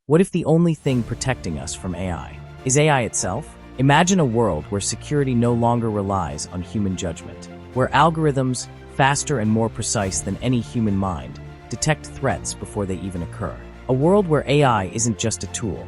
What if the only thing protecting us from AI is AI itself? Imagine a world where security no longer relies on human judgment, where algorithms, faster and more precise than any human mind, detect threats before they even occur. A world where AI isn't just a tool.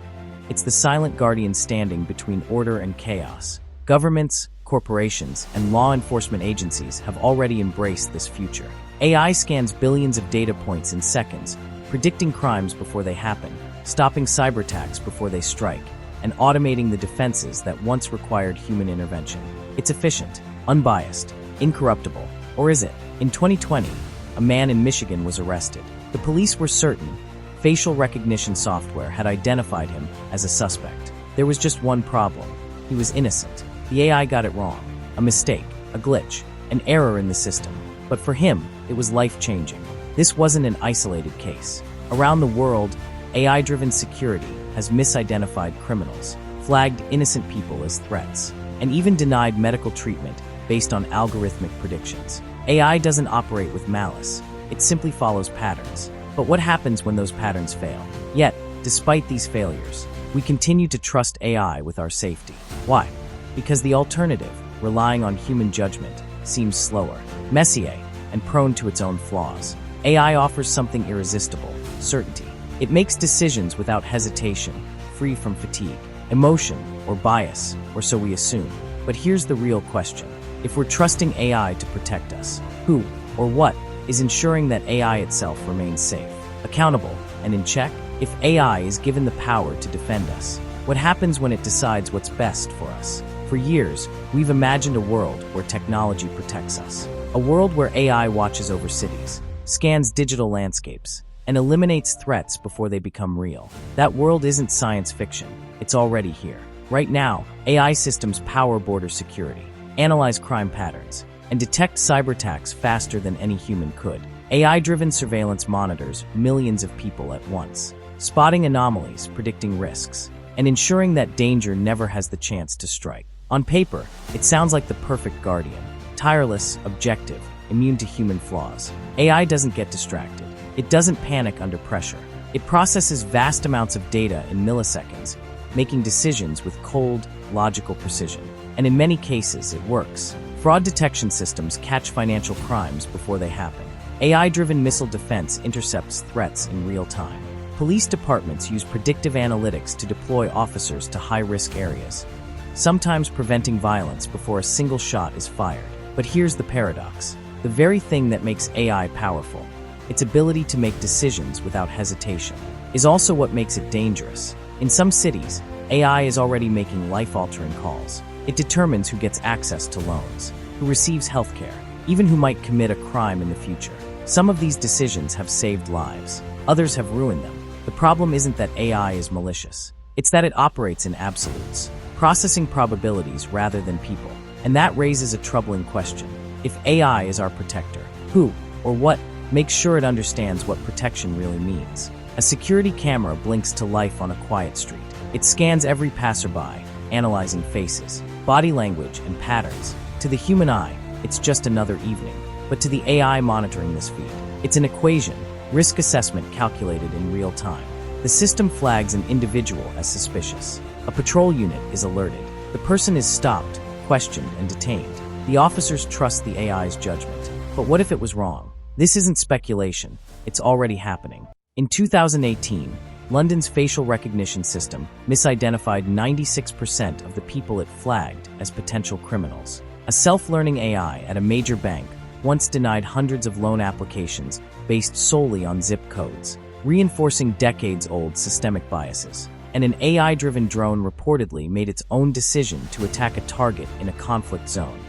It's the silent guardian standing between order and chaos. Governments, corporations, and law enforcement agencies have already embraced this future. AI scans billions of data points in seconds, predicting crimes before they happen, stopping cyberattacks before they strike, and automating the defenses that once required human intervention. It's efficient, unbiased, incorruptible. Or is it? In 2020, a man in Michigan was arrested. The police were certain facial recognition software had identified him as a suspect. There was just one problem. He was innocent. The AI got it wrong. A mistake, a glitch, an error in the system. But for him, it was life-changing. This wasn't an isolated case. Around the world, AI-driven security has misidentified criminals, flagged innocent people as threats, and even denied medical treatment based on algorithmic predictions. AI doesn't operate with malice. It simply follows patterns. But what happens when those patterns fail? Yet, despite these failures, we continue to trust AI with our safety. Why? Because the alternative, relying on human judgment, seems slower, messier, and prone to its own flaws. AI offers something irresistible: certainty. It makes decisions without hesitation, free from fatigue, emotion, or bias, or so we assume. But here's the real question. If we're trusting AI to protect us, who or what is ensuring that AI itself remains safe, accountable, and in check? If AI is given the power to defend us, what happens when it decides what's best for us? For years, we've imagined a world where technology protects us. A world where AI watches over cities, scans digital landscapes, and eliminates threats before they become real. That world isn't science fiction. It's already here. Right now, AI systems power border security, analyze crime patterns, and detect cyberattacks faster than any human could. AI-driven surveillance monitors millions of people at once, spotting anomalies, predicting risks, and ensuring that danger never has the chance to strike. On paper, it sounds like the perfect guardian, tireless, objective, immune to human flaws. AI doesn't get distracted. It doesn't panic under pressure. It processes vast amounts of data in milliseconds, making decisions with cold, logical precision. And in many cases, it works. Fraud detection systems catch financial crimes before they happen. AI-driven missile defense intercepts threats in real time. Police departments use predictive analytics to deploy officers to high-risk areas, sometimes preventing violence before a single shot is fired. But here's the paradox. The very thing that makes AI powerful, its ability to make decisions without hesitation, is also what makes it dangerous. In some cities, AI is already making life-altering calls. It determines who gets access to loans, who receives healthcare, even who might commit a crime in the future. Some of these decisions have saved lives. Others have ruined them. The problem isn't that AI is malicious. It's that it operates in absolutes, processing probabilities rather than people. And that raises a troubling question. If AI is our protector, who or what makes sure it understands what protection really means? A security camera blinks to life on a quiet street. It scans every passerby, analyzing faces, body language, and patterns. To the human eye, it's just another evening. But to the AI monitoring this feed, it's an equation, risk assessment calculated in real time. The system flags an individual as suspicious. A patrol unit is alerted. The person is stopped, questioned, and detained. The officers trust the AI's judgment. But what if it was wrong? This isn't speculation. It's already happening. In 2018, London's facial recognition system misidentified 96% of the people it flagged as potential criminals. A self-learning AI at a major bank once denied hundreds of loan applications based solely on zip codes, reinforcing decades-old systemic biases. And an AI-driven drone reportedly made its own decision to attack a target in a conflict zone,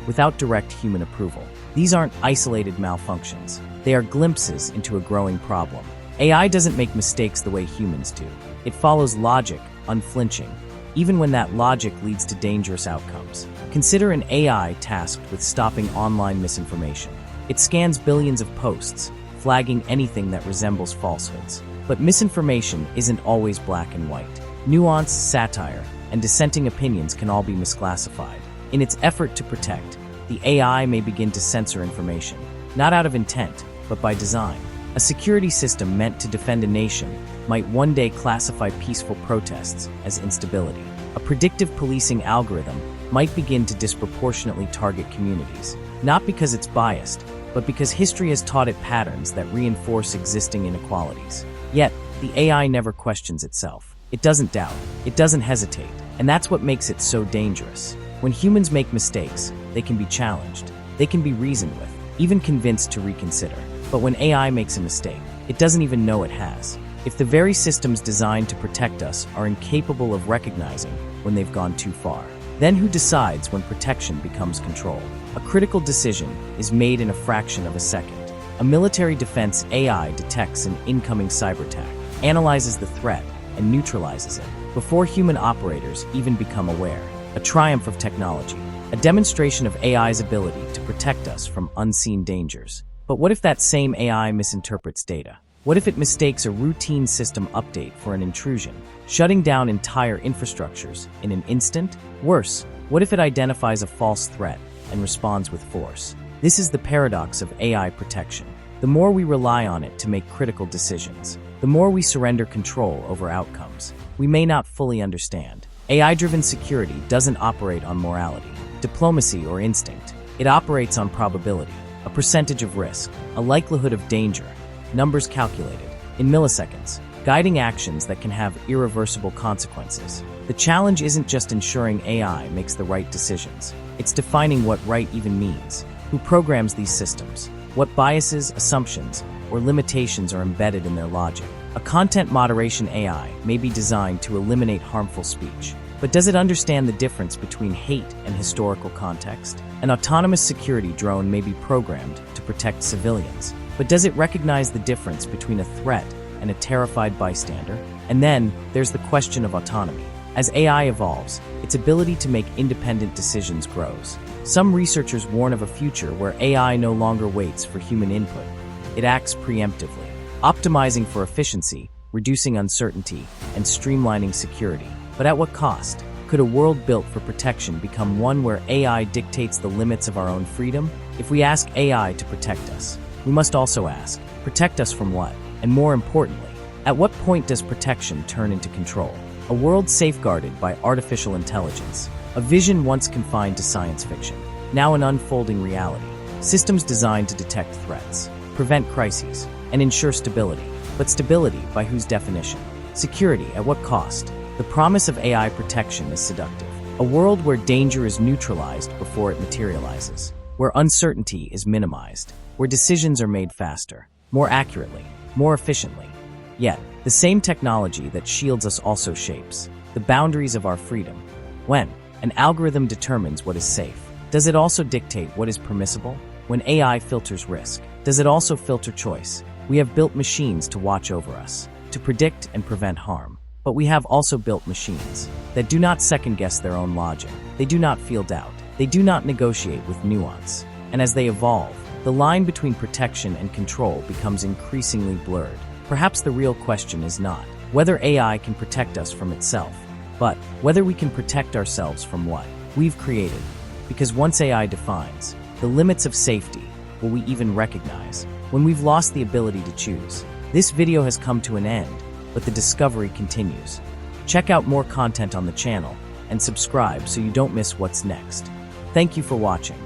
without direct human approval. These aren't isolated malfunctions. They are glimpses into a growing problem. AI doesn't make mistakes the way humans do. It follows logic, unflinching, even when that logic leads to dangerous outcomes. Consider an AI tasked with stopping online misinformation. It scans billions of posts, flagging anything that resembles falsehoods. But misinformation isn't always black and white. Nuance, satire, and dissenting opinions can all be misclassified. In its effort to protect, the AI may begin to censor information, not out of intent, but by design. A security system meant to defend a nation might one day classify peaceful protests as instability. A predictive policing algorithm might begin to disproportionately target communities, not because it's biased, but because history has taught it patterns that reinforce existing inequalities. Yet, the AI never questions itself. It doesn't doubt, it doesn't hesitate, and that's what makes it so dangerous. When humans make mistakes, they can be challenged, they can be reasoned with, even convinced to reconsider. But when AI makes a mistake, it doesn't even know it has. If the very systems designed to protect us are incapable of recognizing when they've gone too far, then who decides when protection becomes control? A critical decision is made in a fraction of a second. A military defense AI detects an incoming cyberattack, analyzes the threat, and neutralizes it before human operators even become aware. A triumph of technology, a demonstration of AI's ability to protect us from unseen dangers. But what if that same AI misinterprets data? What if it mistakes a routine system update for an intrusion, shutting down entire infrastructures in an instant? Worse, what if it identifies a false threat and responds with force? This is the paradox of AI protection. The more we rely on it to make critical decisions, the more we surrender control over outcomes we may not fully understand. AI-driven security doesn't operate on morality, diplomacy, or instinct. It operates on probability, a percentage of risk, a likelihood of danger, numbers calculated in milliseconds, guiding actions that can have irreversible consequences. The challenge isn't just ensuring AI makes the right decisions. It's defining what right even means. Who programs these systems? What biases, assumptions, or limitations are embedded in their logic? A content moderation AI may be designed to eliminate harmful speech, but does it understand the difference between hate and historical context? An autonomous security drone may be programmed to protect civilians, but does it recognize the difference between a threat and a terrified bystander? And then there's the question of autonomy. As AI evolves, its ability to make independent decisions grows. Some researchers warn of a future where AI no longer waits for human input. It acts preemptively, optimizing for efficiency, reducing uncertainty, and streamlining security. But at what cost? Could a world built for protection become one where AI dictates the limits of our own freedom? If we ask AI to protect us, we must also ask, protect us from what? And more importantly, at what point does protection turn into control? A world safeguarded by artificial intelligence, a vision once confined to science fiction, now an unfolding reality. Systems designed to detect threats, prevent crises, and ensure stability. But stability, by whose definition? Security, at what cost? The promise of AI protection is seductive. A world where danger is neutralized before it materializes, where uncertainty is minimized, where decisions are made faster, more accurately, more efficiently. Yet, the same technology that shields us also shapes the boundaries of our freedom. When an algorithm determines what is safe, does it also dictate what is permissible? When AI filters risk, does it also filter choice? We have built machines to watch over us, to predict and prevent harm. But we have also built machines that do not second-guess their own logic. They do not feel doubt. They do not negotiate with nuance. And as they evolve, the line between protection and control becomes increasingly blurred. Perhaps the real question is not whether AI can protect us from itself, but whether we can protect ourselves from what we've created. Because once AI defines the limits of safety, will we even recognize when we've lost the ability to choose? This video has come to an end, but the discovery continues. Check out more content on the channel and subscribe so you don't miss what's next. Thank you for watching.